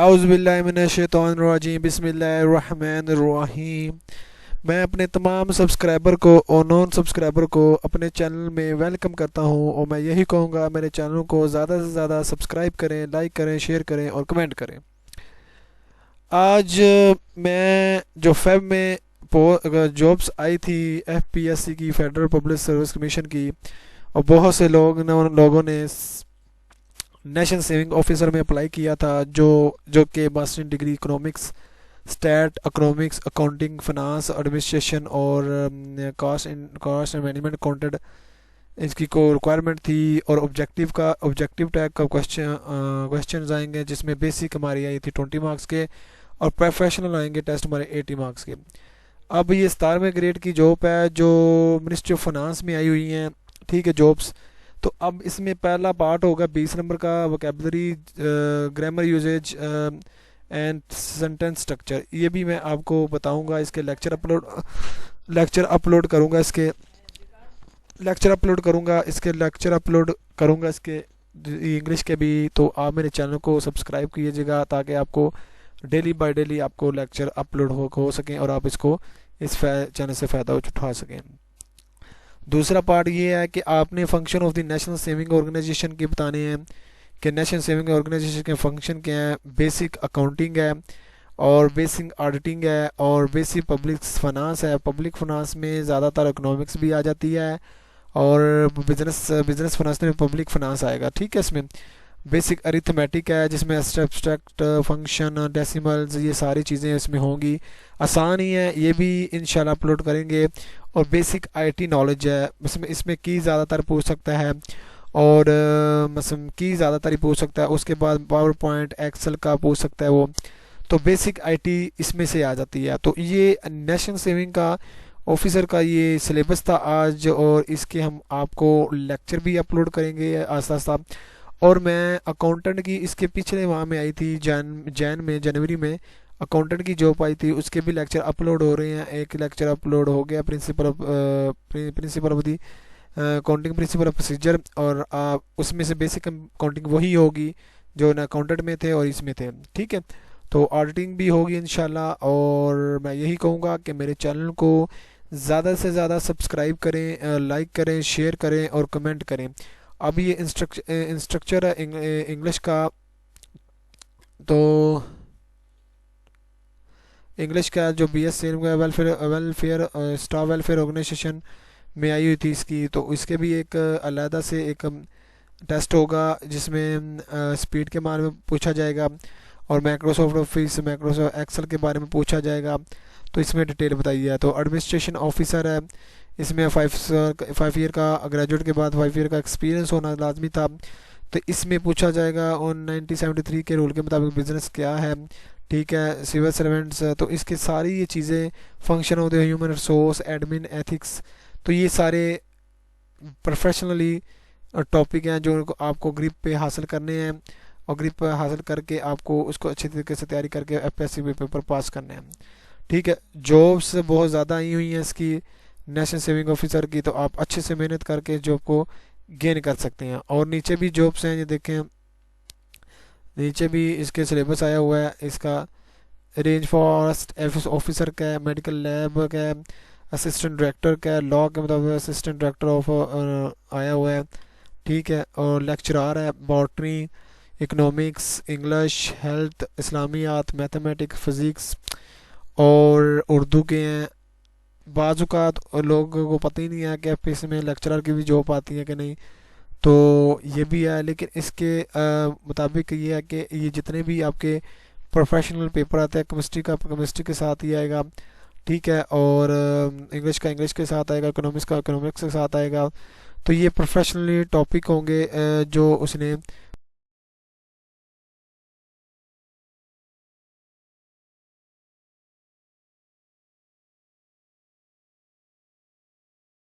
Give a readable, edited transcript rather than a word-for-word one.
आउज़ुबिल्लाहिमिनश्शैतानिर्रजीम बिस्मिल्लाहिर्रहमानिर्रहीम। मैं अपने तमाम सब्सक्राइबर को और नॉन सब्सक्राइबर को अपने चैनल में वेलकम करता हूं और मैं यही कहूँगा मेरे चैनल को ज़्यादा से ज़्यादा सब्सक्राइब करें, लाइक करें, शेयर करें और कमेंट करें। आज मैं जो फेब में जॉब्स आई थी FPSC की, फेडरल पब्लिक सर्विस कमीशन की, और बहुत से लोगों ने नेशनल सेविंग ऑफिसर में अप्लाई किया था, जो कि masters degree economics, stat, economics, accounting, finance, administration और कॉस्ट एंड मैनेजमेंट अकाउंटेंट इसकी को रिक्वायरमेंट थी। और ऑब्जेक्टिव टाइप का क्वेश्चन आएंगे, जिसमें बेसिक हमारी आई थी 20 मार्क्स के और प्रोफेशनल आएंगे टेस्ट हमारे 80 मार्क्स के। अब ये 17वें ग्रेड की जॉब है जो मिनिस्ट्री ऑफ फाइनेंस में आई हुई हैं, ठीक है, जॉब्स। तो अब इसमें पहला पार्ट होगा 20 नंबर का, vocabulary, grammar usage and sentence structure. ये भी मैं आपको बताऊंगा। इसके लेक्चर अपलोड करूंगा इसके इंग्लिश के भी। तो आप मेरे चैनल को सब्सक्राइब कीजिएगा ताकि आपको डेली बाय डेली आपको लेक्चर अपलोड हो सकें और आप इसको इस चैनल से फ़ायदा उठा सकें। दूसरा पार्ट ये है कि आपने function of the national saving organisation के बताने हैं कि नेशनल सेविंग ऑर्गेनाइजेशन के फंक्शन क्या हैं। बेसिक अकाउंटिंग है और बेसिक ऑडिटिंग है और बेसिक पब्लिक फाइनेंस है। पब्लिक फाइनेंस में ज़्यादातर इकोनॉमिक्स भी आ जाती है और बिजनेस फाइनेंस में पब्लिक फाइनेंस आएगा, ठीक है। इसमें बेसिक अरिथमेटिक है जिसमें एब्स्ट्रैक्ट फंक्शन, डेसिमल्स, ये सारी चीज़ें इसमें होंगी। आसान ही है, ये भी इंशाल्लाह अपलोड करेंगे। और बेसिक IT नॉलेज है, इसमें की ज़्यादातर पूछ सकता है और मतलब की ज़्यादातर ही पूछ सकता है। उसके बाद पावर पॉइंट, एक्सेल का पूछ सकता है वो। तो बेसिक IT इसमें से आ जाती है। तो ये नेशनल सेविंग का ऑफिसर का ये सिलेबस था आज, और इसके हम आपको लेक्चर भी अपलोड करेंगे आस्ता आस्ता। और मैं अकाउंटेंट की इसके पिछले माह में आई थी, जनवरी में अकाउंटेंट की जॉब आई थी, उसके भी लेक्चर अपलोड हो रहे हैं। एक लेक्चर अपलोड हो गया principle of the accounting, principle of procedure, और उसमें से बेसिक अकाउंटिंग वही होगी जो न अकाउंटेंट में थे और इसमें थे, ठीक है। तो ऑडिटिंग भी होगी इंशाल्लाह। और मैं यही कहूँगा कि मेरे चैनल को ज़्यादा से ज़्यादा सब्सक्राइब करें, लाइक करें, शेयर करें और कमेंट करें। अब ये इंस्ट्रक्चर है इंग्लिश का। तो इंग्लिश का जो BSc welfare staff welfare organisation में आई हुई थी इसकी, तो इसके भी एक अलहदा से एक टेस्ट होगा जिसमें स्पीड के बारे में पूछा जाएगा और माइक्रोसॉफ्ट ऑफिस, माइक्रोसॉफ्ट एक्सेल के बारे में पूछा जाएगा। तो इसमें डिटेल बताई है। तो एडमिनिस्ट्रेशन ऑफिसर है, इसमें 5 ईयर का ग्रेजुएट के बाद 5 ईयर का एक्सपीरियंस होना लाजमी था। तो इसमें पूछा जाएगा ऑन 1973 के रूल के मुताबिक बिजनेस क्या है, ठीक है। सिविल सर्वेंट्स, तो इसके सारी ये चीज़ें, function of the human resource, admin, ethics, तो ये सारे प्रोफेशनली टॉपिक हैं जो आपको ग्रिप पे हासिल करने हैं और ग्रिप पे हासिल करके आपको उसको अच्छी तरीके से तैयारी करके FPSC में पेपर पास करने हैं, ठीक है। जॉब्स बहुत ज़्यादा आई हुई हैं इसकी नेशनल सेविंग ऑफिसर की, तो आप अच्छे से मेहनत करके जॉब को गेन कर सकते हैं। और नीचे भी जॉब्स हैं, ये देखें, नीचे भी इसके सिलेबस आया हुआ है। इसका रेंज फॉरेस्ट ऑफिसर का है, मेडिकल लैब का है, असिस्टेंट डायरेक्टर का है, लॉ के मतलब असिस्टेंट डायरेक्टर ऑफ आया हुआ है, ठीक है। और लेक्चरार है बॉटनी, इकोनॉमिक्स, इंग्लिश, हेल्थ, इस्लामियात, मैथमेटिक्स, फिज़िक्स और उर्दू के हैं। बाज़ात और लोगों को पता ही नहीं है कि FPSC में लेक्चरर की भी जॉब आती है कि नहीं, तो ये भी है। लेकिन इसके मुताबिक ये है कि ये जितने भी आपके प्रोफेशनल पेपर आते हैं, केमिस्ट्री के साथ ही आएगा, ठीक है। और इंग्लिश का इंग्लिश के साथ आएगा, इकोनॉमिक्स का इकोनॉमिक्स के साथ आएगा। तो ये प्रोफेशनली टॉपिक होंगे जो उसने